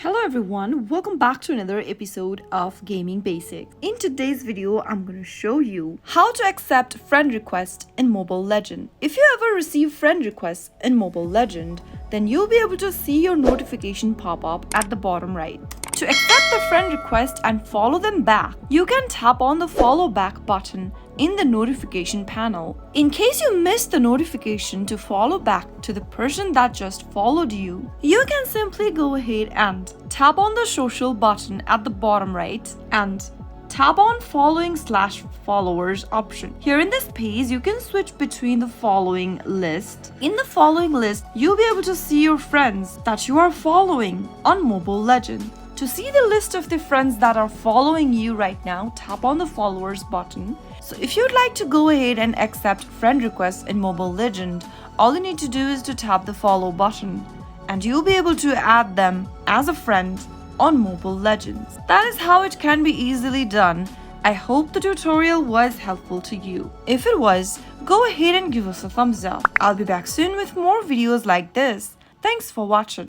Hello everyone, welcome back to another episode of Gaming Basics. In today's video, I'm going to show you how to accept friend requests in Mobile Legend. If you ever receive friend requests in Mobile Legend, then you'll be able to see your notification pop up at the bottom right. To accept the friend request and follow them back, you can tap on the follow back button in the notification panel. In case you missed the notification to follow back to the person that just followed you, you can simply go ahead and tap on the social button at the bottom right and tap on following/followers option. Here in this page, you can switch between the following list. In the following list, you'll be able to see your friends that you are following on Mobile Legend. To see the list of the friends that are following you right now, tap on the followers button. So if you'd like to go ahead and accept friend requests in Mobile Legend, all you need to do is to tap the follow button and you'll be able to add them as a friend on Mobile Legends. That is how it can be easily done. I hope the tutorial was helpful to you. If it was, go ahead and give us a thumbs up. I'll be back soon with more videos like this. Thanks for watching.